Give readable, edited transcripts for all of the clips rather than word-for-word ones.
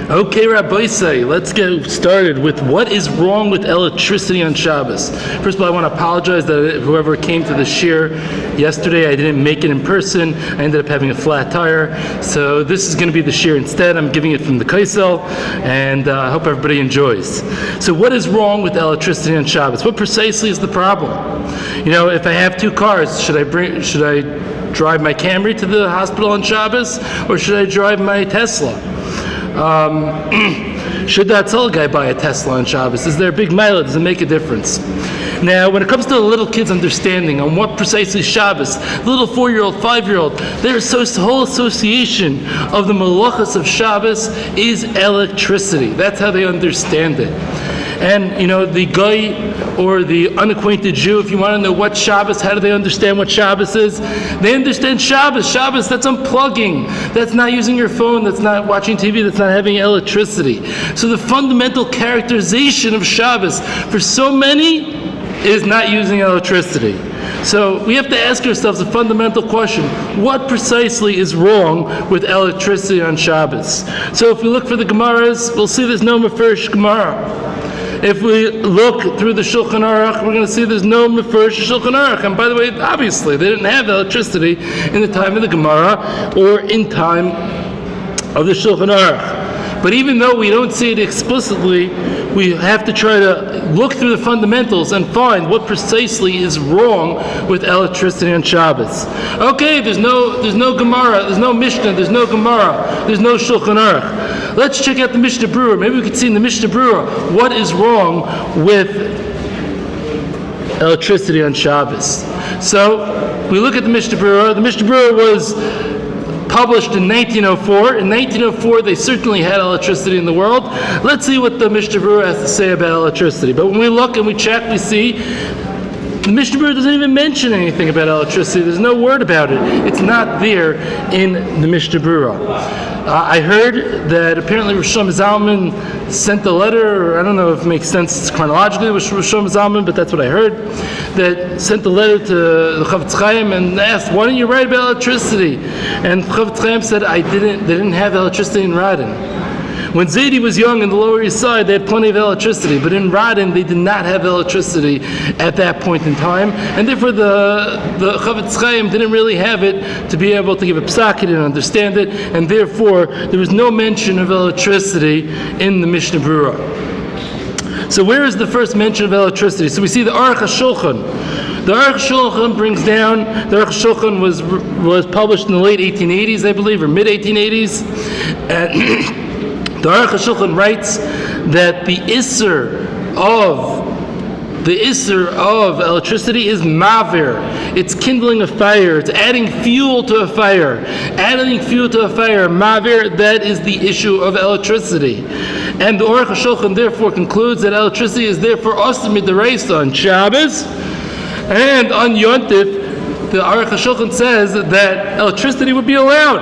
Okay, Rabbi, let's get started with what is wrong with electricity on Shabbos. First of all, I want to apologize that whoever came to the shiur yesterday, I didn't make it in person. I ended up having a flat tire. So this is going to be the shiur instead. I'm giving it from the kaisel, and I hope everybody enjoys. So what is wrong with electricity on Shabbos? What precisely is the problem? You know, if I have two cars, should I drive my Camry to the hospital on Shabbos, or should I drive my Tesla? Should that Tzol guy buy a Tesla on Shabbos? Is there a big mile? Does it make a difference? Now, when it comes to the little kids' understanding on what precisely Shabbos, the little 4-year-old, 5-year-old, their whole association of the malachas of Shabbos is electricity. That's how they understand it. And, you know, the guy or the unacquainted Jew, if you want to know what Shabbos, how do they understand what Shabbos is? They understand Shabbos. Shabbos, that's unplugging. That's not using your phone. That's not watching TV. That's not having electricity. So the fundamental characterization of Shabbos for so many is not using electricity. So we have to ask ourselves a fundamental question: what precisely is wrong with electricity on Shabbos? So if we look for the Gemaras, we'll see there's no Mefurish Gemara. If we look through the Shulchan Aruch, we're going to see there's no Mefurish Shulchan Aruch. And by the way, obviously, they didn't have electricity in the time of the Gemara or in time of the Shulchan Aruch. But even though we don't see it explicitly, we have to try to look through the fundamentals and find what precisely is wrong with electricity on Shabbos. Okay, there's no Gemara, there's no Mishnah, there's no Gemara, there's no Shulchan Aruch. Let's check out the Mishnah Berurah. Maybe we could see in the Mishnah Berurah what is wrong with electricity on Shabbos. So we look at the Mishnah Berurah. The Mishnah Berurah was published in 1904. In 1904, they certainly had electricity in the world. Let's see what the Mishnah Berurah has to say about electricity. But when we look and we check, we see the Mishnah Berurah doesn't even mention anything about electricity. There's no word about it. It's not there in the Mishnah Berurah. I heard that apparently Rosh Zalman sent a letter, or I don't know if it makes sense chronologically with Rosh Zalman, but that's what I heard, that sent a letter to the Chavetz Chaim and asked, why don't you write about electricity? And Chavetz Chaim said, they didn't have electricity in Radin. When Zaidi was young in the Lower East Side, they had plenty of electricity, but in Radin, they did not have electricity at that point in time, and therefore the Chavetz Chaim didn't really have it to be able to give a psak. He didn't understand it, and therefore there was no mention of electricity in the Mishnah Berurah. So where is the first mention of electricity? So we see the Aruch HaShulchan. The Aruch HaShulchan brings down, the Aruch HaShulchan was published in the late 1880s, I believe, or mid-1880s, and the Aruch HaShulchan writes that the issur of electricity is mavir. It's kindling a fire. It's adding fuel to a fire. Adding fuel to a fire, mavir, that is the issue of electricity. And the Aruch HaShulchan therefore concludes that electricity is therefore also mideraisa on Shabbos, and on Yontif, the Aruch HaShulchan says that electricity would be allowed.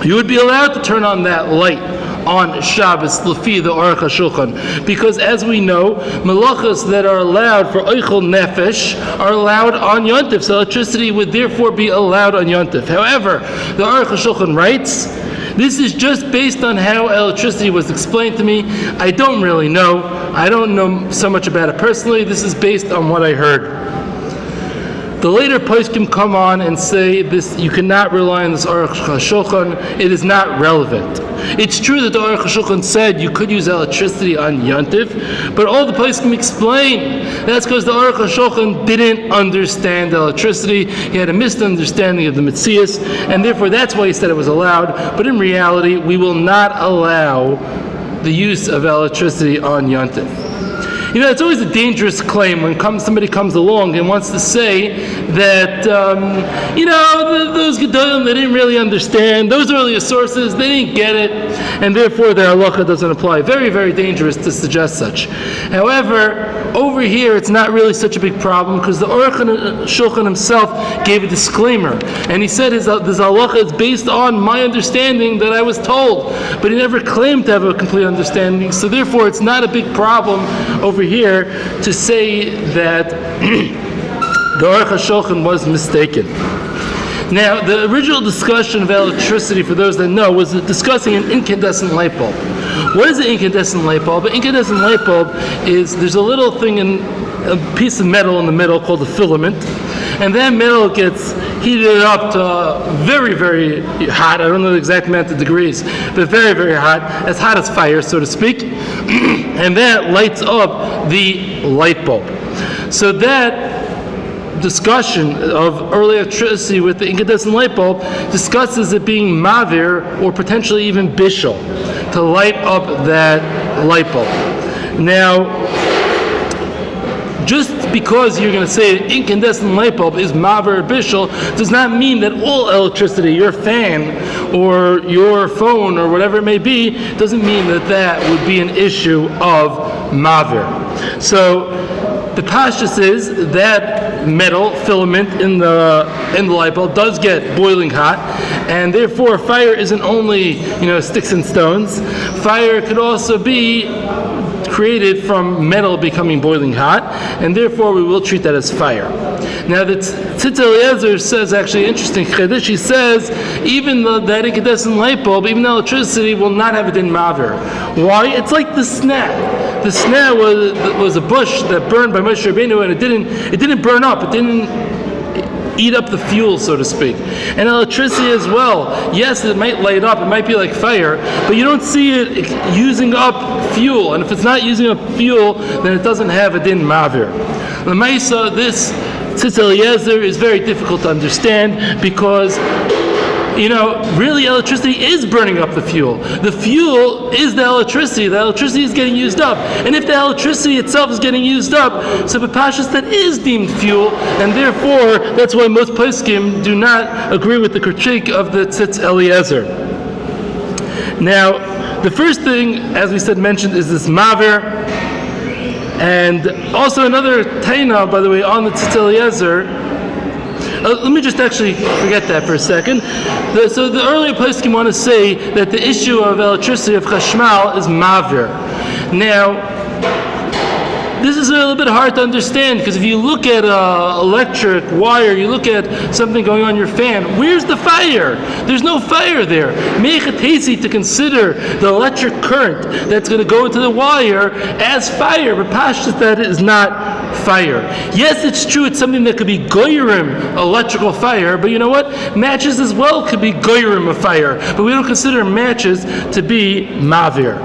You would be allowed to turn on that light on Shabbos, Lefi, the Aruch HaShulchan, because as we know, malachas that are allowed for Eichel Nefesh are allowed on Yontif, so electricity would therefore be allowed on Yontif. However, the Aruch HaShulchan writes, this is just based on how electricity was explained to me. I don't really know. I don't know so much about it personally. This is based on what I heard. The later poskim come on and say this: you cannot rely on this Aruch HaShulchan. It is not relevant. It's true that the Aruch HaShulchan said you could use electricity on Yontif, but all the poskim explain that's because the Aruch HaShulchan didn't understand electricity. He had a misunderstanding of the Metzias, and therefore that's why he said it was allowed. But in reality, we will not allow the use of electricity on Yontif. You know, it's always a dangerous claim when somebody comes along and wants to say that, those Gedolim, they didn't really understand. Those earlier sources, they didn't get it, and therefore their halacha doesn't apply. Very, very dangerous to suggest such. However, over here, it's not really such a big problem because the Aruch HaShulchan himself gave a disclaimer, and he said this halacha is based on my understanding that I was told, but he never claimed to have a complete understanding, so therefore it's not a big problem over here to say that the Aruch HaShulchan was mistaken. Now, the original discussion of electricity, for those that know, was discussing an incandescent light bulb. What is an incandescent light bulb? An incandescent light bulb is, there's a little thing in a piece of metal in the middle called a filament, and that metal gets heated up to very, very hot. I don't know the exact amount of degrees, but very, very hot, as hot as fire, so to speak, and that lights up the light bulb. So that discussion of early electricity with the incandescent light bulb discusses it being mavir or potentially even bishul to light up that light bulb. Now, just because you're going to say an incandescent light bulb is mavir or bishul does not mean that all electricity, your fan or your phone or whatever it may be, doesn't mean that that would be an issue of mavir. So the pashtus is that metal filament in the light bulb does get boiling hot, and therefore fire isn't only sticks and stones. Fire could also be created from metal becoming boiling hot, and therefore we will treat that as fire. Now the Tzitz Eliezer says actually interesting chiddush. He says even that incandescent light bulb, even the electricity, will not have a din mavir. Why? It's like the snap. The snap was a bush that burned by Moshe Rabbeinu, and it didn't burn up. It didn't eat up the fuel, so to speak. And electricity as well. Yes, it might light up. It might be like fire, but you don't see it using up fuel. And if it's not using up fuel, then it doesn't have a din mavir. L'maisa, this Tzitz Eliezer is very difficult to understand because really electricity is burning up the fuel. The fuel is the electricity. The electricity is getting used up. And if the electricity itself is getting used up, so b'pashtus that is deemed fuel, and therefore that's why most poskim do not agree with the critique of the Tzitz Eliezer. Now, the first thing, as we said, mentioned is this mavir. And also another taina, by the way, on the Tzitz Eliezer. Let me just actually forget that for a second. So the earlier poskim want to say that the issue of electricity, of chashmal, is mavir. Now, this is a little bit hard to understand because if you look at an electric wire, you look at something going on your fan, where's the fire? There's no fire there. Meichatesi to consider the electric current that's going to go into the wire as fire, but pashtus that is not fire. Yes, it's true, it's something that could be goyrim, electrical fire, but you know what? Matches as well could be goyrim of fire, but we don't consider matches to be mavir.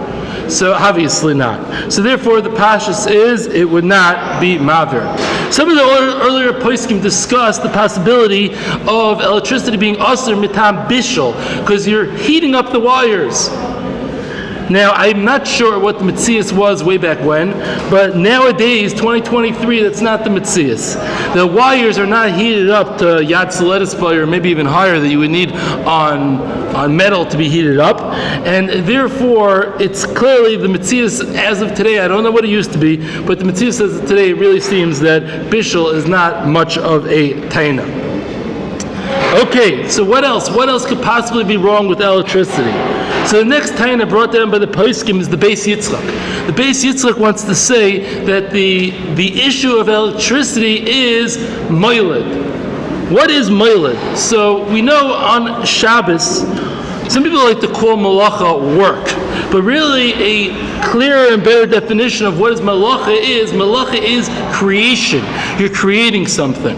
So obviously not. So therefore the pashtus is, it would not be mavir. Some of the earlier poskim discussed the possibility of electricity being issur mitam bishul, because you're heating up the wires. Now, I'm not sure what the metzias was way back when, but nowadays, 2023, that's not the metzias. The wires are not heated up to yad saledispa, or maybe even higher, that you would need on metal to be heated up, and therefore, it's clearly the metzias as of today. I don't know what it used to be, but the metzias says that today it really seems that bishul is not much of a taina. Okay, so what else? What else could possibly be wrong with electricity? So the next taina brought down by the poskim is the Beis Yitzchak. The Beis Yitzchak wants to say that the issue of electricity is moiled. What is moiled? So we know on Shabbos, some people like to call malacha work, but really a clearer and better definition of what is malacha is creation. You're creating something.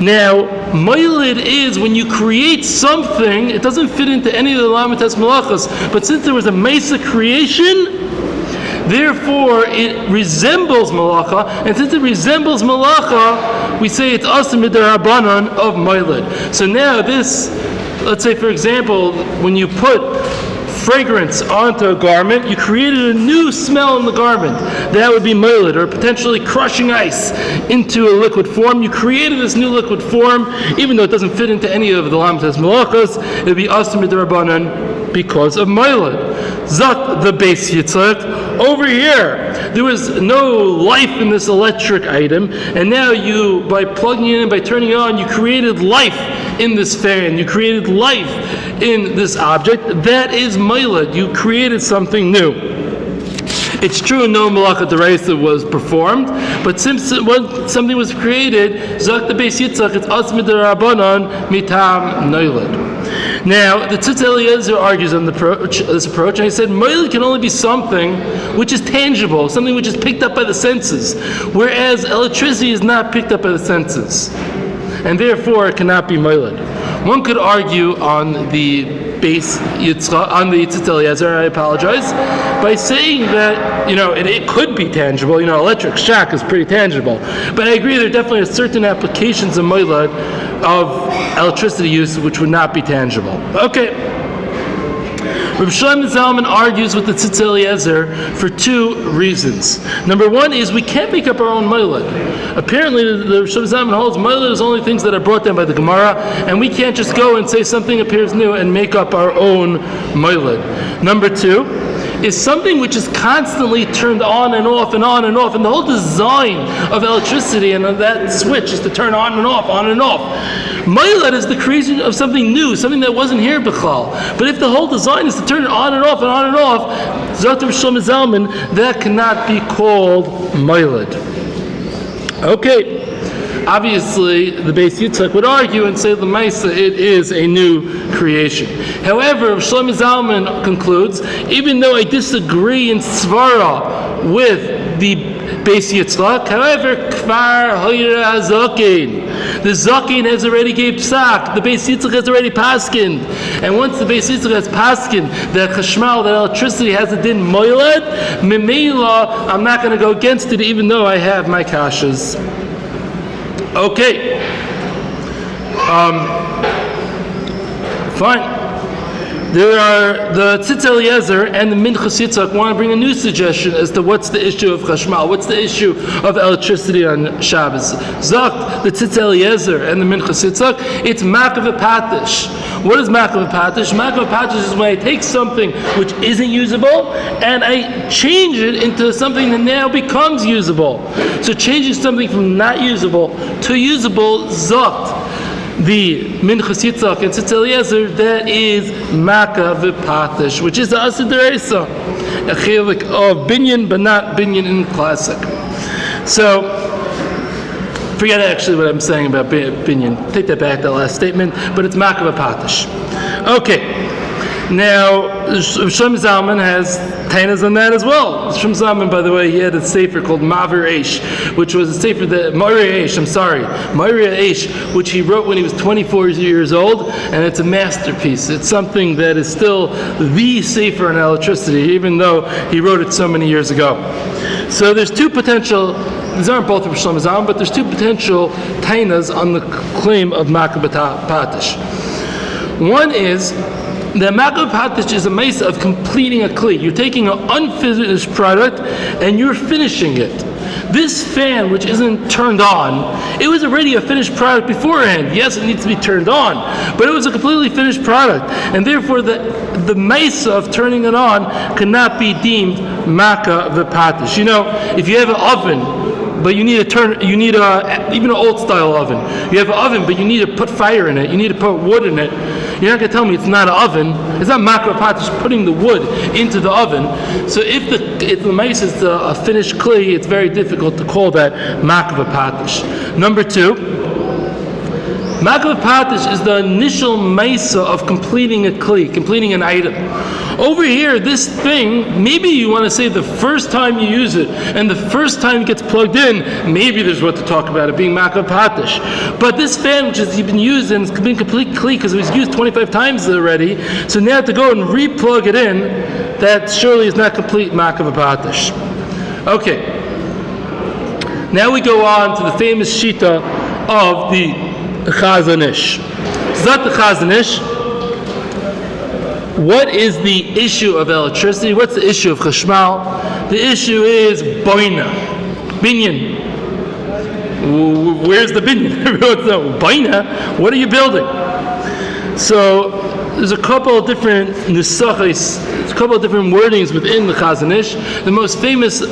Now, moiled is when you create something, it doesn't fit into any of the lamites malachas, but since there was a mesa creation, therefore it resembles malacha, and since it resembles malacha, we say it's issur miderabanon of moiled. So now this, let's say for example, when you put fragrance onto a garment, you created a new smell in the garment. That would be moiled, or potentially crushing ice into a liquid form. You created this new liquid form, even though it doesn't fit into any of the lamites malachas, it would be issur miderabanon because of moiled. Zak the Beis Yitzchak, over here, there was no life in this electric item, and now you, by plugging it in, by turning it on, you created life in this fan, you created life in this object. That is moiled. You created something new. It's true no malacha devises was performed, but since something was created, zok the beis yitzchak, it's as miderabanon mitam noiled. Now, the Tzitz Eliezer argues on this approach, and he said, moiled can only be something which is tangible, something which is picked up by the senses, whereas electricity is not picked up by the senses, and therefore it cannot be moiled. One could argue on the base Yitzchak, on the Tzitz Eliezer, I apologize, by saying that, it could be tangible. Electric shock is pretty tangible. But I agree there definitely are certain applications of moilad, of electricity use, which would not be tangible. Okay. Reb Shlomo Zalman argues with the Tzitz Eliezer for two reasons. Number one is we can't make up our own moilad. Apparently, the Reb Shlomo Zalman holds moilad is only things that are brought down by the Gemara, and we can't just go and say something appears new and make up our own moilad. Number two is something which is constantly turned on and off and on and off, and the whole design of electricity and of that switch is to turn on and off, on and off. Moilad is the creation of something new, something that wasn't here b'chal. But if the whole design is to turn it on and off and on and off, Zot Reb Shlomo Zalman, that cannot be called moilad. Okay. Obviously, the Beis Yitzchak would argue and say, l'maisa, it is a new creation. However, Shlomo Zalman concludes, even though I disagree in svara with the Beis Yitzchak, however, kvar hoyra zaken, the zaken has already gave psak, the Beis Yitzchak has already paskined, and once the Beis Yitzchak has paskined that chashmal, that electricity has a din moilad, memela, I'm not going to go against it, even though I have my kashas. Okay. Fine. There are the Tzitz Eliezer and the Minchas Yitzchak want to bring a new suggestion as to what's the issue of chashmal, what's the issue of electricity on Shabbos. Zakt, the Tzitz Eliezer and the Minchas Yitzchak, it's makav patish. What is makav patish? Makav patish is when I take something which isn't usable and I change it into something that now becomes usable. So changing something from not usable to usable, zakt. The Minchas Yitzchak and Tzitz Eliezer, that is Maka v'Patish, which is the devises, a chilek of binyan, but not binyan in classic. So, forget actually what I'm saying about binyan. Take that back, that last statement, but it's Maka v'Patish. Okay. Now, Shlomo Zalman has tainas on that as well. Shlomo Zalman, by the way, he had a sefer called Mideraisa, which was a sefer that Mideraisa, which he wrote when he was 24 years old, and it's a masterpiece. It's something that is still the sefer on electricity, even though he wrote it so many years ago. So there's two potential. These aren't both of Shlomo Zalman, but there's two potential tainas on the claim of Makav patish. One is the makav patish is a meisa of completing a kli. You're taking an unfinished product and you're finishing it. This fan, which isn't turned on, it was already a finished product beforehand. Yes, it needs to be turned on, but it was a completely finished product, and therefore the meisa of turning it on cannot be deemed makav patish. If you have an oven, but you need even an old style oven. You have an oven, but you need to put fire in it. You need to put wood in it. You're not going to tell me it's not an oven. It's not makav patish putting the wood into the oven. So if the mice is a finished kli, it's very difficult to call that makav patish. Number two, makav patish is the initial meisa of completing a kli, completing an item. Over here, this thing, maybe you want to say the first time you use it and the first time it gets plugged in, maybe there's what to talk about it being makav patish. But this fan, which has been used and it's been complete kli because it was used 25 times already, so now to go and re-plug it in, that surely is not complete makav patish. Okay. Now we go on to the famous shita of the Chazon Ish. Zot the Chazon Ish. What is the issue of electricity? What's the issue of chashmal? The issue is boina, binyan. Where's the binyan? Everyone's like, boina? What are you building? So there's a couple of different nusachos, a couple of different wordings within the Chazon Ish. The most famous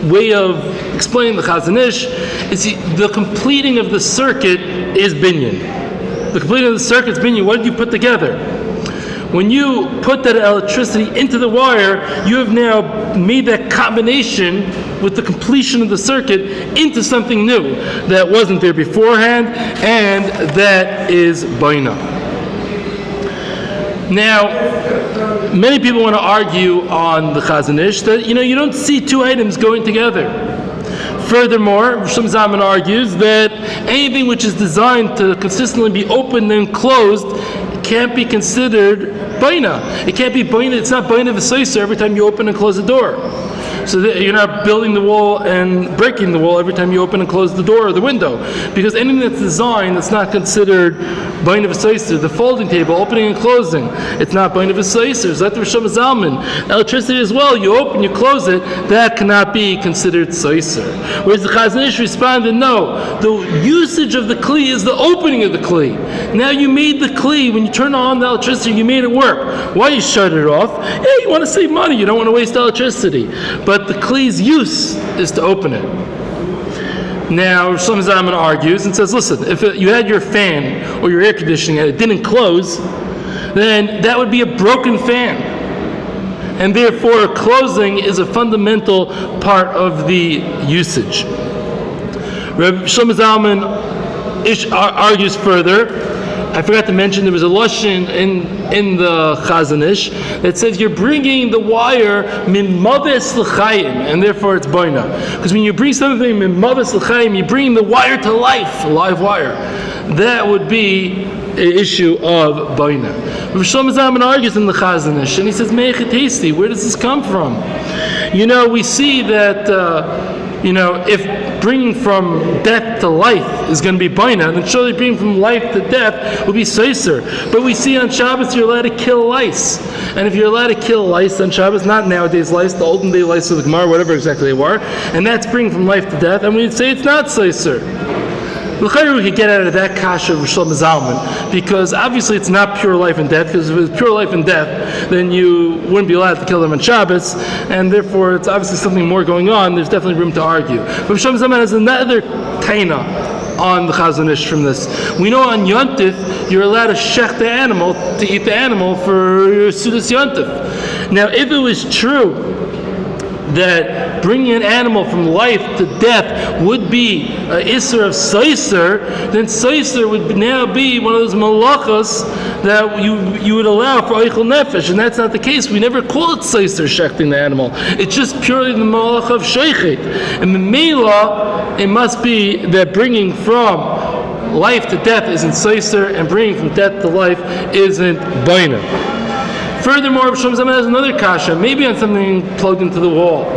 way of explaining the Chazon Ish is the completing of the circuit is binyan. The completing of the circuit is binyan. What did you put together? When you put that electricity into the wire, you have now made that combination with the completion of the circuit into something new that wasn't there beforehand, and that is baina. Now, many people want to argue on the Chazon Ish that you don't see two items going together. Furthermore, Rishon Zalman argues that anything which is designed to consistently be opened and closed can't be considered baina. It can't be baina. It's not baina v'soiser every time you open and close the door. So that you're not building the wall and breaking the wall every time you open and close the door or the window. Because anything that's designed that's not considered baina v'soiser, the folding table, opening and closing, it's not baina v'soiser. So that's Rishon Zalman. Electricity as well, you open, you close it, that cannot be considered soiser. Whereas the Chazon Ish responded, no, the usage of the kli is the opening of the kli. Now you made the kli, when you turn on the electricity, you made it work. Why you shut it off? Yeah, you want to save money, you don't want to waste electricity. But the kli's use is to open it. Now, Rishon Zalman argues and says, listen, if you had your fan or your air conditioning and it didn't close, then that would be a broken fan. And therefore, closing is a fundamental part of the usage. Rishon Zalman argues further. I forgot to mention there was a lashon in the Chazon Ish that says you're bringing the wire min maves l'chaim, and therefore it's baina. Because when you bring something min maves l'chaim, you're bringing the wire to life, a live wire. That would be an issue of baina. Rishon Zalman argues in the Chazon Ish, and he says meichetesi. Where does this come from? We see that if bringing from death to life is going to be baina, then surely bringing from life to death will be soiser. But we see on Shabbos you're allowed to kill lice. And if you're allowed to kill lice on Shabbos, not nowadays lice, the olden day lice of the Gemara, whatever exactly they were, and that's bringing from life to death, and we'd say it's not soiser. We could get out of that kasha of Rishon Zalman, because obviously it's not pure life and death, because if it was pure life and death, then you wouldn't be allowed to kill them on Shabbos, and therefore it's obviously something more going on. There's definitely room to argue. But Rishon Zalman has another taina on the Chazon Ish from this. We know on Yontif, you're allowed to shech the animal, to eat the animal for your Sudas Yontif. Now, if it was true that bringing an animal from life to death would be an issur of soiser, then soiser would now be one of those malachos that you would allow for oichel nefesh, and that's not the case. We never call it soiser, shechting the animal. It's just purely the malach of sheichet. And the meila, it must be that bringing from life to death isn't soiser, and bringing from death to life isn't baina. Furthermore, Rishon Zalman has another kasha, maybe on something plugged into the wall.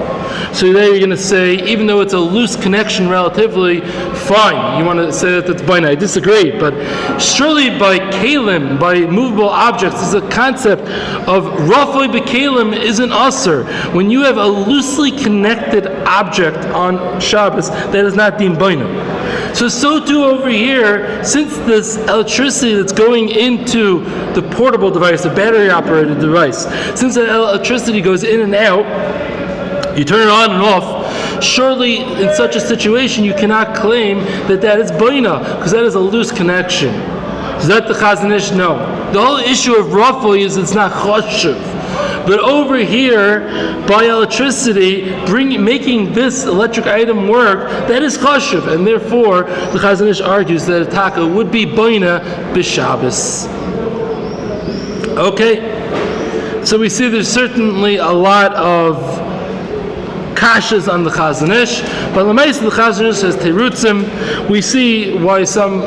So there you're going to say, even though it's a loose connection relatively, fine. You want to say that that's baina. I disagree. But surely by kalim, by movable objects, is a concept of rafoi bekalim isn't issur. When you have a loosely connected object on Shabbos, that is not deemed baina. So too over here, since this electricity that's going into the portable device, the battery-operated device, since that electricity goes in and out, you turn it on and off, surely in such a situation you cannot claim that is baina, because that is a loose connection. Is that the Chazon Ish? No. The whole issue of rafoi is it's not choshev. But over here, by electricity, making this electric item work, that is choshev, and therefore the Chazon Ish argues that a taka would be baina b'Shabbos. Okay, so we see there's certainly a lot of kashas on the Chazon Ish, but l'maisa the Chazon Ish says terutzim. We see why some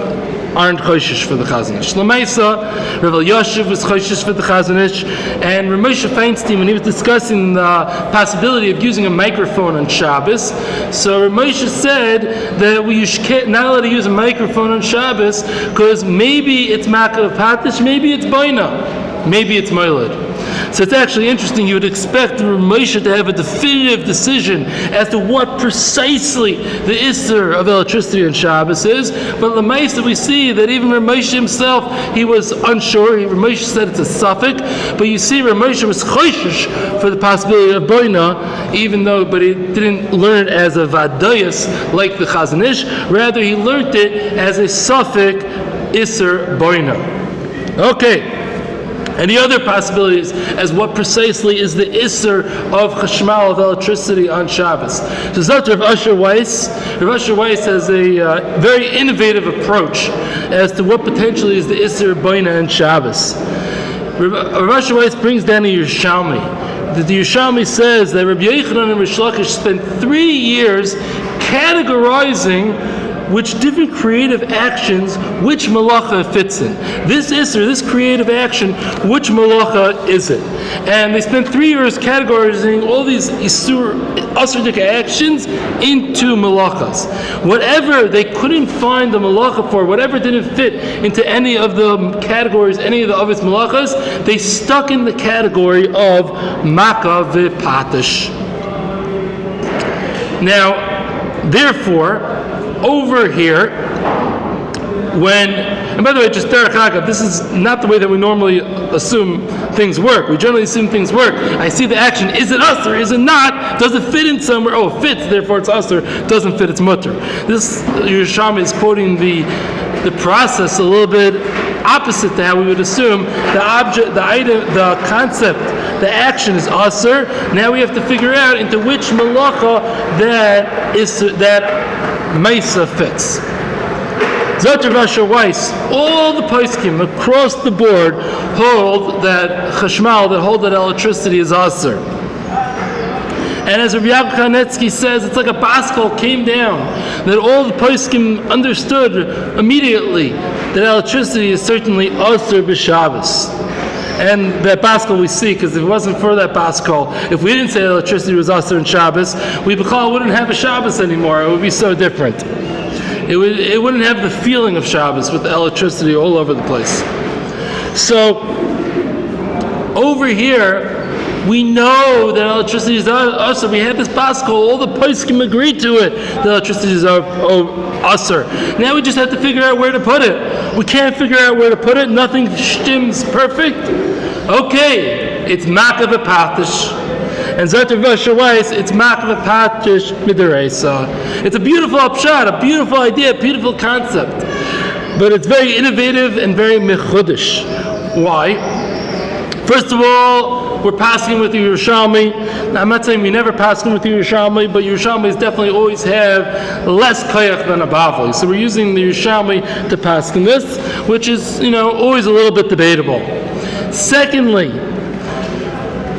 aren't choishish for the Chazon Ish. L'maisa, Rav Elyashiv was choishish for the Chazon Ish, and Rav Moshe Feinstein, when he was discussing the possibility of using a microphone on Shabbos, so Rav Moshe said that we not allowed to use a microphone on Shabbos because maybe it's makar patish, maybe it's baina, maybe it's moiled. So it's actually interesting. You would expect Rav Moshe to have a definitive decision as to what precisely the issur of electricity on Shabbos is. But l'maisa we see that even Rav Moshe himself, he was unsure. Rav Moshe said it's a suffix, but you see Rav Moshe was choishish for the possibility of baina, but he didn't learn it as a vadayas like the Chazon Ish. Rather, he learned it as a suffix issur baina. Okay. And the other possibilities as what precisely is the issur of chashmal, of electricity on Shabbos. So Dr. Rav Asher Weiss has a very innovative approach as to what potentially is the issur boina and Shabbos. Rav Asher Weiss brings down a Yerushalmi. The Yerushalmi says that Rabbi Yochanan and Rish Lakish spent 3 years categorizing which different creative actions, which malacha fits in. This issur, this creative action, which malacha is it? And they spent 3 years categorizing all these issur, asuric actions into malachas. Whatever they couldn't find the malacha for, whatever didn't fit into any of the categories, any of the obvious malachas, they stuck in the category of maka v'patish. Now, therefore, over here, and by the way, just derech hagav, this is not the way that we normally assume things work. We generally assume things work. I see the action, is it us or is it not? Does it fit in somewhere? Oh, it fits, therefore it's us, or doesn't fit, it's mutter. This Yerushalmi is quoting the process a little bit opposite to how we would assume the object, the item, the concept, the action is issur. Now we have to figure out into which malacha that medoraisa fits. Dr. Rav Asher Weiss, all the poskim across the board hold that chashmal, that hold that electricity is issur. And as Rabbi Yaakov Kanetsky says, it's like a baskol came down, that all the poskim understood immediately that electricity is certainly issur b'Shabbos. And that baskol we see, because if it wasn't for that baskol, if we didn't say electricity was issur in Shabbos, we wouldn't have a Shabbos anymore. It would be so different. It wouldn't have the feeling of Shabbos with the electricity all over the place. So over here, we know that electricity is issur. We had this baskol, all the poskim agreed to it. The electricity is issur. Now we just have to figure out where to put it. We can't figure out where to put it. Nothing stims perfect. Okay, it's maka v'patish. And Dr. Rav Asher Weiss, it's maka v'patish mideraisa. It's a beautiful upshot, a beautiful idea, a beautiful concept. But it's very innovative and very mechudish. Why? First of all, we're passing with the Yerushalmi. Now, I'm not saying we never pass with the Yerushalmi, but Yerushalmis definitely always have less koyach than a Bavli. So we're using the Yerushalmi to pass in this, which is, always a little bit debatable. Secondly,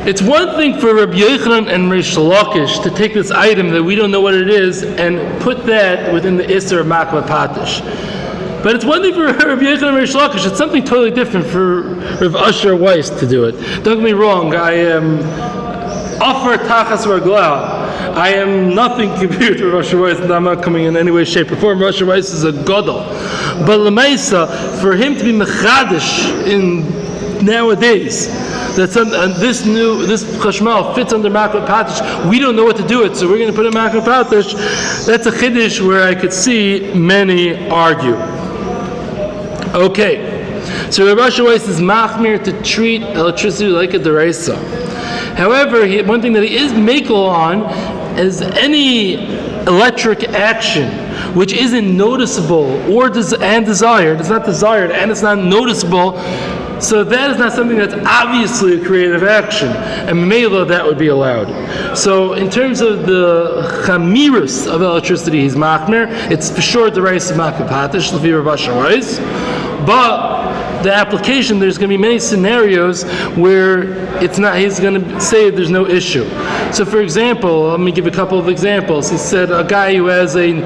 it's one thing for Rabbi Yochanan and Rish Lakish to take this item that we don't know what it is and put that within the issur of maka v'patish. But it's one thing for Rabbi Yochanan and Rish Lakish. It's something totally different for Rav Asher Weiss to do it. Don't get me wrong. I am offer tachas raglah. I am nothing compared to Rav Asher Weiss, and I'm not coming in any way, shape, or form. Rav Asher Weiss is a gadol. But l'maisa, for him to be mechadish in nowadays, that this chashmal fits under maka v'patish, we don't know what to do it, so we're going to put it in maka v'patish. That's a chiddush where I could see many argue. Okay, so Rav Asher Weiss is machmir to treat electricity like a devises. However, one thing that he is makel on is any electric action which isn't noticeable or desired. It's not desired and it's not noticeable. So that is not something that's obviously a creative action, and mela that would be allowed. So in terms of the chamirus of electricity, he's machmir. It's for sure the rice of maka v'patish, l'fi Rav Asher Weiss. But the application, there's going to be many scenarios where it's not. He's going to say there's no issue. So for example, let me give a couple of examples. He said a guy who has an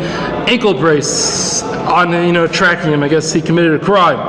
ankle brace on, tracking him. I guess he committed a crime.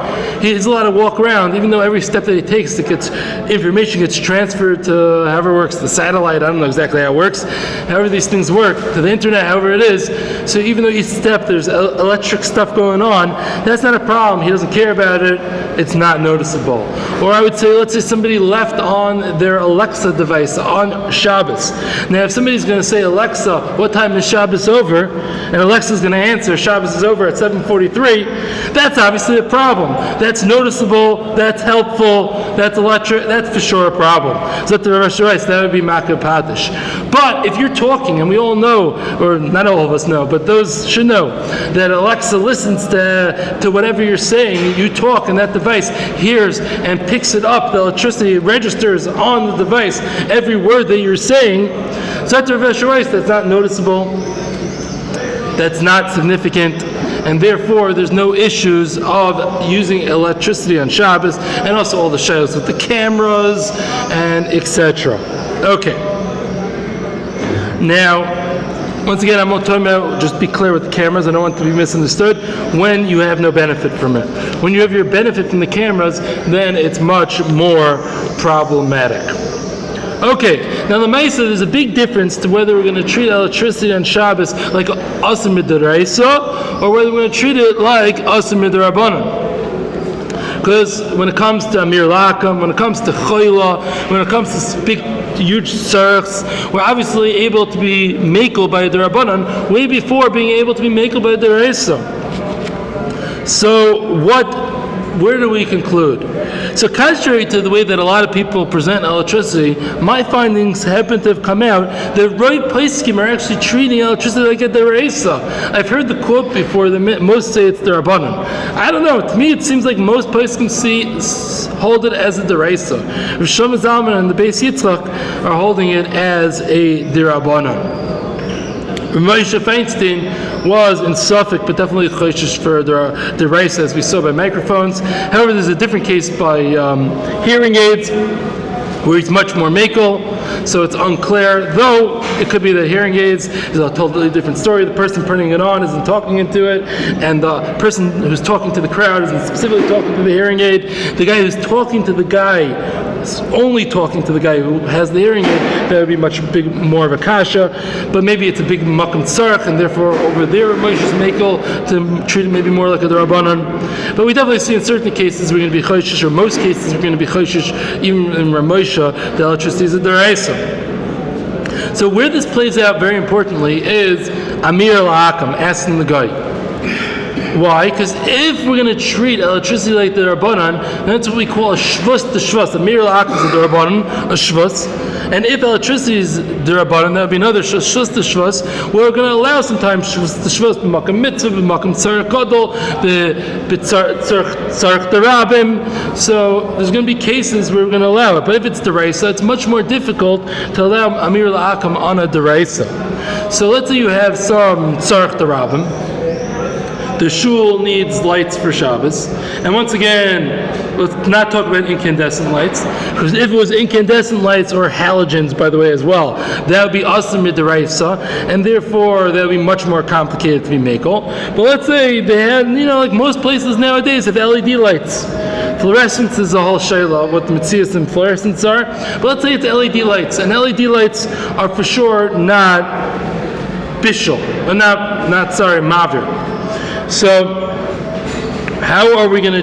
He's allowed to walk around, even though every step that he takes, information gets transferred to however it works, the satellite. I don't know exactly how it works. However these things work, to the internet, however it is. So even though each step there's electric stuff going on, that's not a problem. He doesn't care about it. It's not noticeable. Or I would say, let's say somebody left on their Alexa device on Shabbos. Now, if somebody's going to say, Alexa, what time is Shabbos over? And Alexa's going to answer, Shabbos is over at 7:43. That's obviously a problem. That's noticeable. That's helpful. That's electric. That's for sure a problem. So that the Rav Asher Weiss, that would be maka v'patish. But if you're talking, and we all know, or not all of us know, but those should know, that Alexa listens to whatever you're saying, you talk, and that device hears and picks it up, the electricity registers on the device, every word that you're saying, so that's not noticeable, that's not significant, and therefore there's no issues of using electricity on Shabbos, and also all the shiurs with the cameras and etc. Okay. Now, once again, I'm not talking about, just be clear with the cameras, I don't want to be misunderstood, when you have no benefit from it. When you have your benefit from the cameras, then it's much more problematic. Okay, now the medoraisa, there's a big difference to whether we're going to treat electricity on Shabbos like issur mideraisa, or whether we're going to treat it like issur miderabanon. Because when it comes to amir lakam, when it comes to choila, when it comes to big, huge circs, we're obviously able to be mekel by derabanan way before being able to be mekel by devises. So where do we conclude? So contrary to the way that a lot of people present electricity, my findings happen to have come out that right poskim are actually treating electricity like a devises. I've heard the quote before that most say it's derabanan. I don't know. To me, it seems like most poskim hold it as a devises. Rishon Zalman and the Beis Yitzchak are holding it as a derabanan. Moshe Feinstein was in Suffolk, but definitely choshesh for the devices, as we saw by microphones. However, there's a different case by hearing aids, where he's much more mekel, so it's unclear. Though it could be that hearing aids is a totally different story. The person putting it on isn't talking into it, and the person who's talking to the crowd isn't specifically talking to the hearing aid. The guy who's talking to the guy is only talking to the guy who has the hearing aid. That would be more of a kasha, but maybe it's a big makam tzarech, and therefore over there Moshe's mekel to treat it maybe more like a derabanan. But we definitely see in certain cases we're going to be choshesh, or most cases we're going to be choshesh, even in Ramosha, the electricity is a devises. So where this plays out very importantly is amir la'akam, asking the guy. Why? Because if we're going to treat electricity like the derabanan, that's what we call a shvus to shvus. Amir la'akam is a derabanan, a shvus. And if electricity is derabanan, that would be another shvus to shvus. We're going to allow sometimes shvus to shvus, b'makam mitzvah, b'makam tzarech gadol, b'tzarech derabim. So there's going to be cases where we're going to allow it. But if it's devises, it's much more difficult to allow amir la'akam on a devises. So let's say you have some tzarech derabim. The shul needs lights for Shabbos. And once again, let's not talk about incandescent lights, because if it was incandescent lights or halogens, by the way, as well, that would be issur mideraisa, and therefore that would be much more complicated to be mekel. But let's say they had, like most places nowadays have LED lights. Fluorescence is a whole shayla, what the mitzias and fluorescence are. But let's say it's LED lights, and LED lights are for sure not bishul, or mavir. So, how are we going to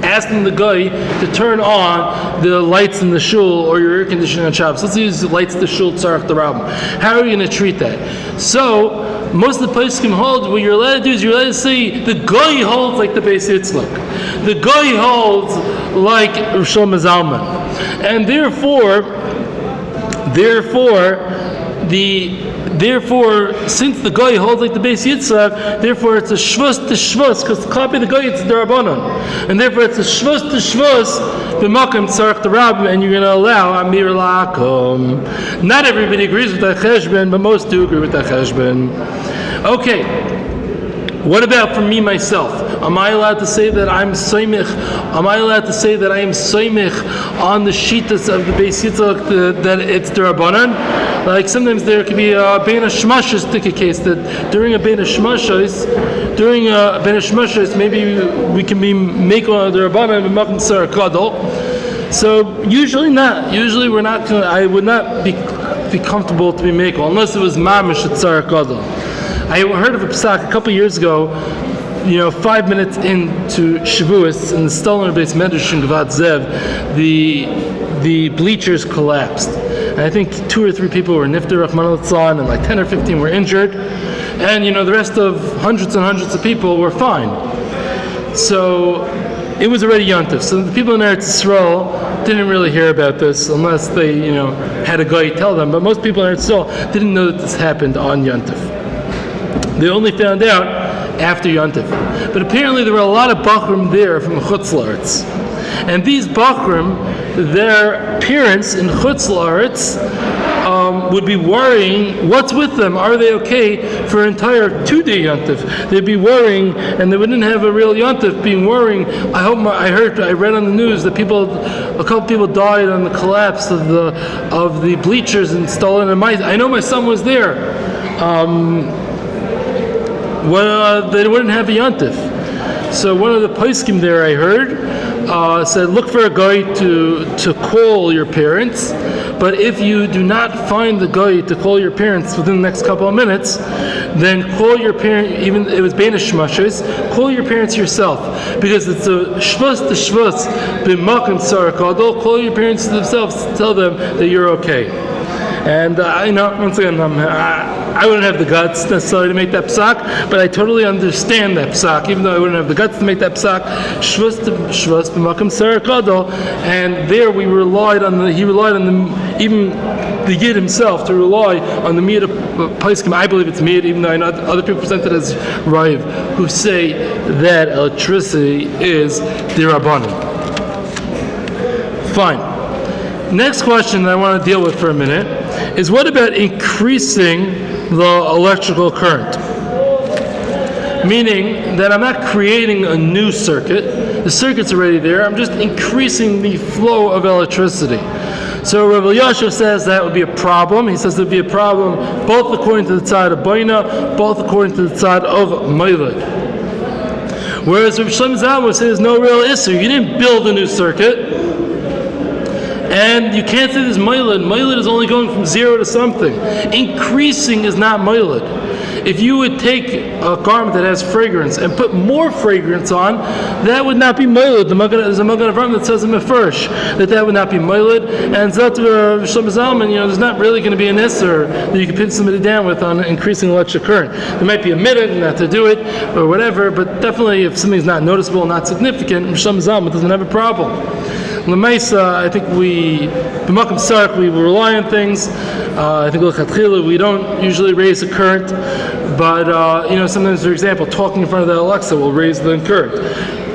asking the guy to turn on the lights in the shul or your air conditioning on Shabbos? Let's use the lights in the shul, tzarech derabim. How are we going to treat that? So, most of the places can hold, what you're allowed to do is you're allowed to say, the guy holds like the Beis Yitzchak. The guy holds like Rishon Zalman. And Therefore, since the guy holds like the Beis Yitzchak, therefore it's a shvus to shvus, because the copy of the guy it's derabanan, and therefore it's a shvus to shvus b'makam tzarech derabim, and you're going to allow amir la'akam. Not everybody agrees with that cheshbon, but most do agree with that cheshbon. Okay. What about for me myself? Am I allowed to say that I'm soymich? Am I allowed to say that I am soymich on the shitas of the Beis Yitzchak that it's derabanan? Like sometimes there could be a bein hashmashos sticky case that during a bein hashmashos, maybe we can be mekel on derabanan and makom tzarech gadol. So usually not. Usually we're not. I would not be comfortable to be mekel unless it was mamish at tzarech gadol. I heard of a psak a couple years ago, 5 minutes into Shavuos in the Stoller base Medrash in Gvat Zev, the bleachers collapsed. And I think 2 or 3 people were nifter, Rahman al-Tzlan, and like 10 or 15 were injured. And the rest of hundreds and hundreds of people were fine. So it was already Yontif. So the people in Eretz Yisrael didn't really hear about this unless they, had a guy tell them. But most people in Eretz Yisrael didn't know that this happened on Yontif. They only found out after Yontif. But apparently there were a lot of Bachrim there from Chutz La'aretz. And these Bachrim, their parents in Chutz La'aretz would be worrying, what's with them? Are they okay for an entire 2-day Yontif? They'd be worrying, and they wouldn't have a real Yontif, being worrying. I read on the news that a couple people died on the collapse of the bleachers installed in I know my son was there. They wouldn't have a Yontif. So one of the poskim there, I heard, said, look for a guy to call your parents, but if you do not find the guy to call your parents within the next couple of minutes, then call your parent, even it was Bein Hashmashos, call your parents yourself, because it's a shvus to shvus b'makom tzara kadol. Call your parents themselves, tell them that you're okay. And once again, I wouldn't have the guts necessarily to make that psak, but I totally understand that psak, even though I wouldn't have the guts to make that psak. Shvus b'makom tzara kadol, and there he relied on even the Yid himself to rely on the Miyad Paiskim. I believe it's Miyad, even though I know other people present it as Raiv, who say that electricity is devises. Fine. Next question that I want to deal with for a minute is, what about increasing the electrical current? Meaning that I'm not creating a new circuit. The circuit's already there. I'm just increasing the flow of electricity. So Rav Elyashiv says that would be a problem. He says it would be a problem both according to the side of Baina, both according to the side of Meilad. Whereas Rav Shlomo Zalman says no real issur. You didn't build a new circuit. And you can't say this Meilad. Meilad is only going from 0 to something. Increasing is not Meilad. If you would take a garment that has fragrance and put more fragrance on, that would not be Meilad. There's a Magen Avraham that says in Mefresh that would not be Meilad. And Zat Shlomo Zalman, there's not really going to be an issur that you can pin somebody down with on increasing electric current. There might be a minute not to do it or whatever, but definitely if something's not noticeable, not significant, Shlomo Zalman doesn't have a problem. L'maisa, I think b'makom sarach, we rely on things. I think l'chatchila, we don't usually raise the current, but sometimes, for example, talking in front of the Alexa will raise the current.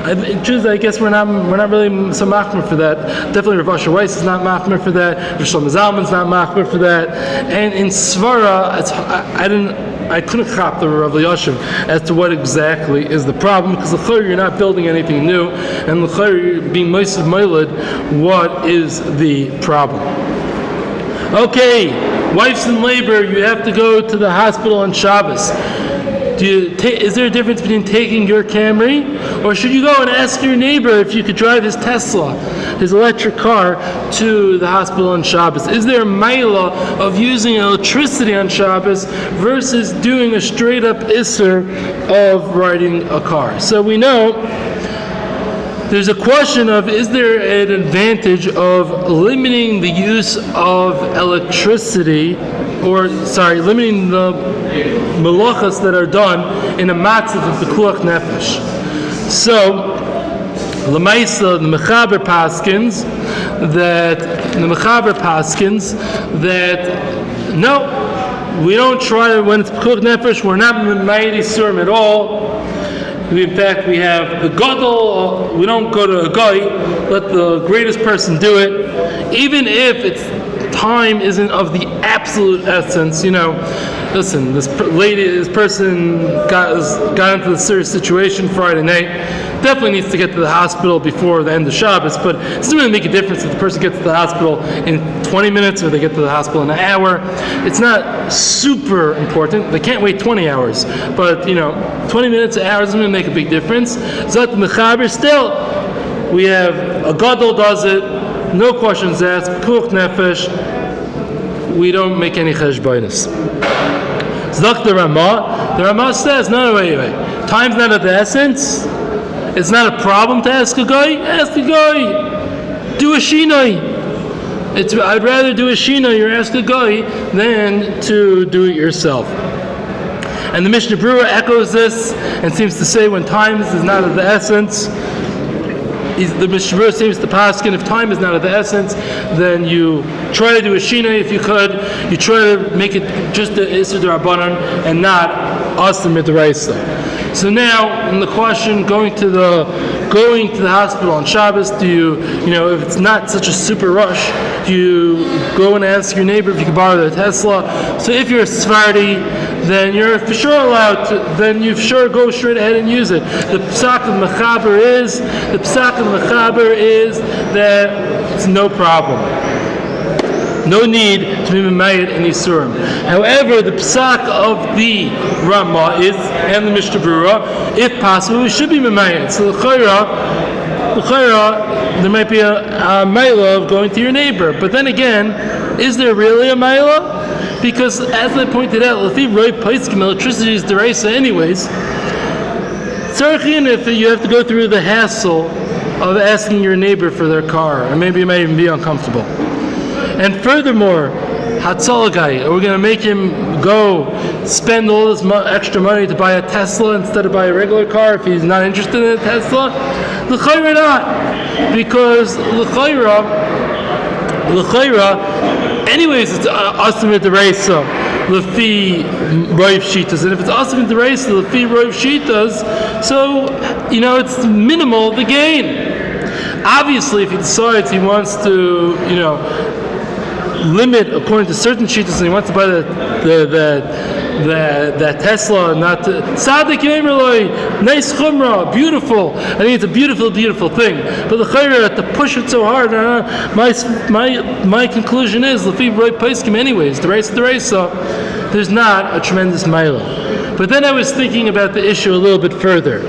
I guess we're not really so machmer for that. Definitely Rav Asher Weiss is not machmer for that. Rav Shlomo Zalman's not machmer for that. And in Svara, I couldn't chop the Rav Elyashiv as to what exactly is the problem, because l'chayr you're not building anything new, and l'chayr being Moshe Meilad, what is the problem? Okay, wives in labor, you have to go to the hospital on Shabbos. Is there a difference between taking your Camry, or should you go and ask your neighbor if you could drive his Tesla, his electric car, to the hospital on Shabbos? Is there a maila of using electricity on Shabbos versus doing a straight up issur of riding a car? So we know there's a question of, is there an advantage of limiting the use of electricity, limiting the melachas that are done in a matzav of pekuach nefesh? So, l'maisa, the mechaber paskins that no, we don't try when it's pekuach nefesh. We're not medoraisa issur at all. In fact, we have the gadol. We don't go to a guy. Let the greatest person do it, even if time isn't of the absolute essence. Listen, this person got into this serious situation Friday night. Definitely needs to get to the hospital before the end of Shabbos, but it doesn't really make a difference if the person gets to the hospital in 20 minutes or they get to the hospital in an hour. It's not super important. They can't wait 20 hours, but 20 minutes, an hour doesn't really make a big difference. Zat mechaber, still, we have a gadol does it, no questions asked, pekuach nefesh. We don't make any cheshbonos. Zak the Ramah says, no, wait. Time's not of the essence. It's not a problem to ask a guy. Ask the guy. Do a shinoi. I'd rather do a shinoi or ask a guy than to do it yourself. And the Mishnah Berurah echoes this and seems to say when time is not of the essence, the Mishnah seems to paskin, if time is not of the essence, then you try to do a shina if you could. You try to make it just the issur devises and not us the mideraisa. So now, in the question, going to the hospital on Shabbos, do you if it's not such a super rush, do you go and ask your neighbor if you can borrow their Tesla? So if you're a Sephardi, then you're for sure allowed to, then you for sure go straight ahead and use it. The psak of Mechaber is that it's no problem. No need to be memayed in isurim. However, the psak of the Rama is, and the Mishnah Berurah, if possible, we should be memayed. So l'chayra, there might be a maila of going to your neighbor. But then again, is there really a maila? Because as I pointed out, electricity is devises anyways. Tzarchin, if you have to go through the hassle of asking your neighbor for their car, and maybe it might even be uncomfortable. And furthermore, Hatzalah guy, are we going to make him go spend all this extra money to buy a Tesla instead of buy a regular car if he's not interested in a Tesla? L'chayra not, because l'chayra, anyways, it's asim mideraisa lefi roiv shitas, and if it's asim mideraisa lefi roiv shitas, so it's minimal the gain. Obviously, if he decides he wants to, limit according to certain shitas, and he wants to buy that Tesla, not to Sadik Yemerloi, nice chumrah, beautiful. I think it's a beautiful, beautiful thing. But the chayra to push it so hard, my conclusion is Lafi Roy Paiskim anyways, the devises, there's not a tremendous maila. But then I was thinking about the issue a little bit further.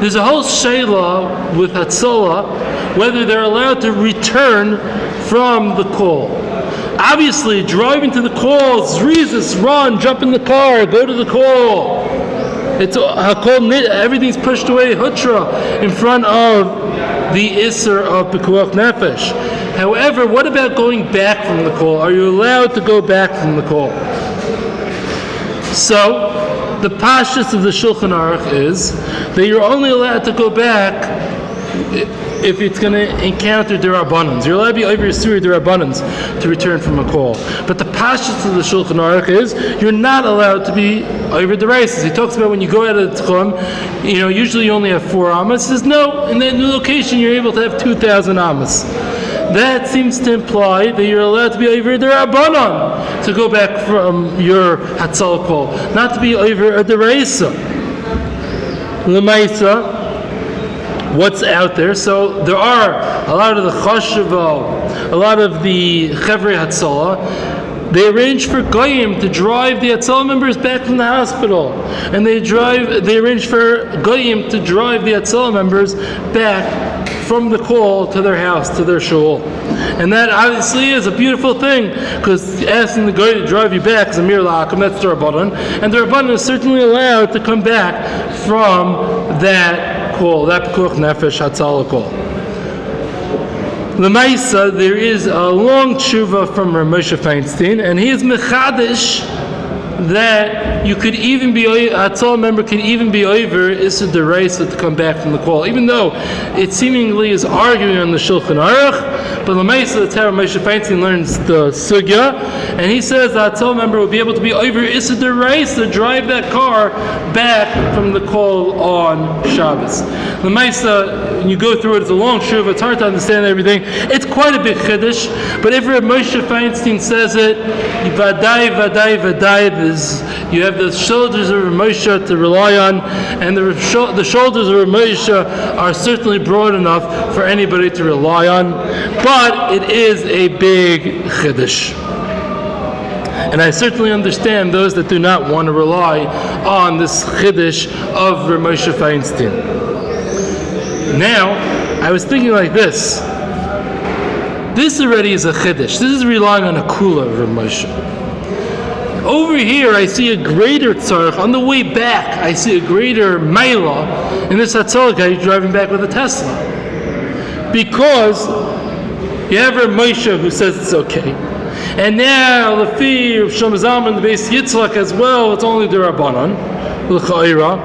There's a whole shayla with Hatzalah, whether they're allowed to return from the call. Obviously, driving to the call, zrizis, run, jump in the car, go to the call. It's everything's pushed away, hutra, in front of the issur of pekuach nefesh. However, what about going back from the call? Are you allowed to go back from the call? So, the pashtus of the Shulchan Aruch is that you're only allowed to go back if it's going to encounter devises. You're allowed to be over issur devises to return from a call. But the pashtus of the Shulchan Aruch is you're not allowed to be over devises. He talks about when you go out of the tchum, usually you only have 4 amas. He says no, in that new location you're able to have 2,000 amas. That seems to imply that you're allowed to be over miderabanon to go back from your hatzalah call, not to be over a devises. L'maisa, what's out there? So there are a lot of the chashava, a lot of the chevrei hatzalah. They arrange for goyim to drive the hatzalah members back from the hospital, and they arrange for goyim to drive the hatzalah members back from the call to their house, to their shul. And that obviously is a beautiful thing, because asking the guy to drive you back is a mir la'akum, that's devises, and devises is certainly allowed to come back from that call, that pekuach nefesh hatzalah call. L'maisa, there is a long tshuva from Rav Moshe Feinstein, and he is mechadish that you could even be a hatzalah member can even be over issur devises to come back from the call, even though it seemingly is arguing on the Shulchan Aruch. But l'maisa, that's how Moshe Feinstein learns the sugya, and he says the hatzalah member will be able to be over issur devises to drive that car back from the call on Shabbos. L'maisa, when you go through it, it's a long shuv. It's hard to understand everything. It's quite a big chiddush. But if Rav Moshe Feinstein says it, vadai, you have the shoulders of Rav Moshe to rely on, and the shoulders of Rav Moshe are certainly broad enough for anybody to rely on. But it is a big chiddush. And I certainly understand those that do not want to rely on this chiddush of Rav Moshe Feinstein. Now, I was thinking like this. This already is a chiddush. This is relying on a kula of Rav Moshe. Over here, I see a greater tzarech. On the way back, I see a greater maila in this hatzalah guy driving back with a Tesla. Because you have Rav Moshe who says it's okay. And now, Lefi, Rav Shlomo Zalman, the Beis Yitzchak as well, it's only devises, l'cha'ira.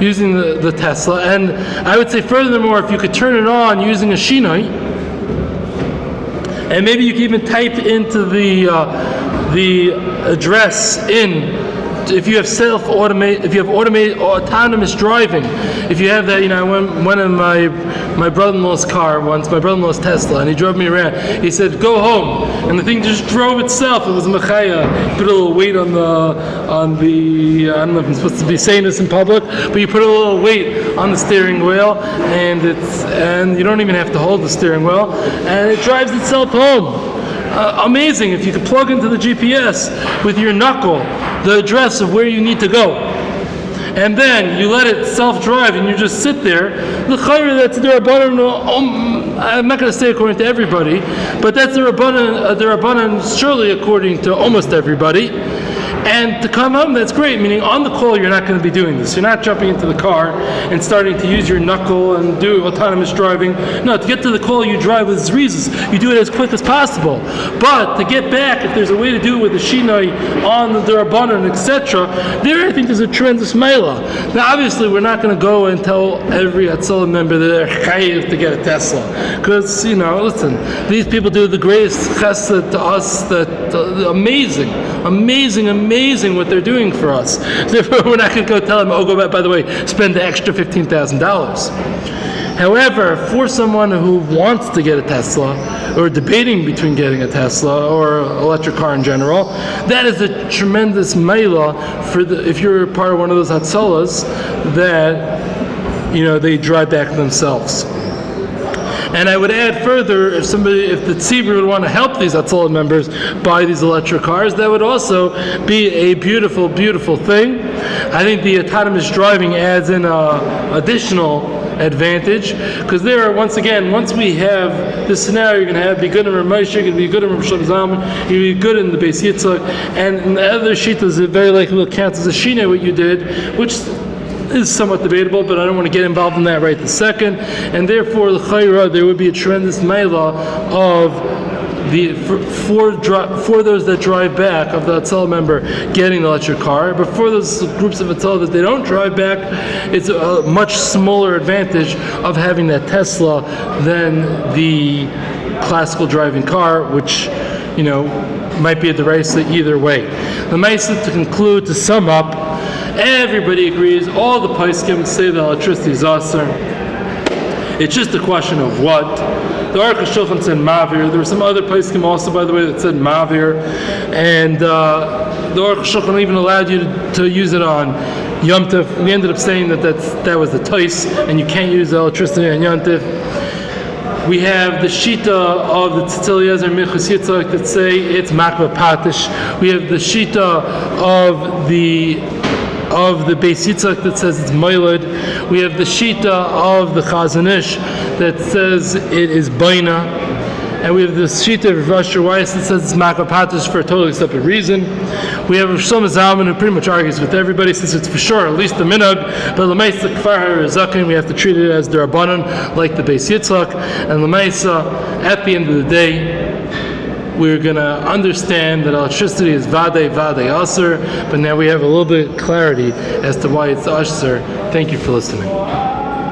using the Tesla. And I would say furthermore, if you could turn it on using a shinoi, and maybe you can even type into the address if you have automated autonomous driving, if you have that, I went in my brother-in-law's car once, my brother-in-law's Tesla, and he drove me around. He said, "Go home," and the thing just drove itself. It was a mechaya. Put a little weight on the. I don't know if I'm supposed to be saying this in public, but you put a little weight on the steering wheel, and you don't even have to hold the steering wheel, and it drives itself home. Amazing if you could plug into the GPS with your knuckle the address of where you need to go, and then you let it self-drive and you just sit there. The shiur, that's devises. I'm not going to say according to everybody, but that's devises surely according to almost everybody. And to come home, that's great, meaning on the call you're not going to be doing this. You're not jumping into the car and starting to use your knuckle and do autonomous driving. No, to get to the call you drive with zrizas. You do it as quick as possible. But to get back, if there's a way to do it with the shinoi on the miderabanon, etc., there I think there's a tremendous meila. Now obviously we're not going to go and tell every Hatzalah member that they're chayiv to get a Tesla. Because, listen, these people do the greatest chesed to us, amazing what they're doing for us. Therefore, we're not going to go tell them, go back, by the way, spend the extra $15,000. However, for someone who wants to get a Tesla, or debating between getting a Tesla or an electric car in general, that is a tremendous meila if you're part of one of those Hatzalahs that, they drive back themselves. And I would add further, if the tzibur would want to help these Hatzalah members buy these electric cars, that would also be a beautiful, beautiful thing. I think the autonomous driving adds in additional advantage, because once we have this scenario, you're going to be good in Ramosha, you're going to be good in Rosh Hashanah, you're going to be good in the Beis Yitzchak, and in the other shittas, it very likely will count as a shina what you did, which is somewhat debatable, but I don't want to get involved in that right this second. And therefore, the chayra, there would be a tremendous meila of for those that drive back of the Hatzalah member getting the electric car. But for those groups of Hatzalah that they don't drive back, it's a much smaller advantage of having that Tesla than the classical driving car, which might be a devices either way. The meisa, to conclude, to sum up, everybody agrees, all the poskim say that electricity is issur. It's just a question of what. The Aruch HaShulchan said mavir. There were some other poskim also, by the way, that said mavir. And the Aruch HaShulchan even allowed you to use it on Yom Tov. We ended up saying that was the thae, and you can't use electricity on Yom Tov. We have the shita of the Tzitz Eliezer Minchas Yitzchak that say it's makva patish. We have the shita of the Beis Yitzchak that says it's moiled. We have the shita of the Chazon Ish that says it is baina. And we have the shita of Rosh Weiss that says it's makva patish for a totally separate reason. We have Rosh Zalman who pretty much argues with everybody, since it's for sure at least the minhag, but l'maisa kfar harazakin, we have to treat it as miderabanon, like the Beis Yitzchak. And l'maisa, at the end of the day, we're going to understand that electricity is vade issur, but now we have a little bit of clarity as to why it's issur. Thank you for listening.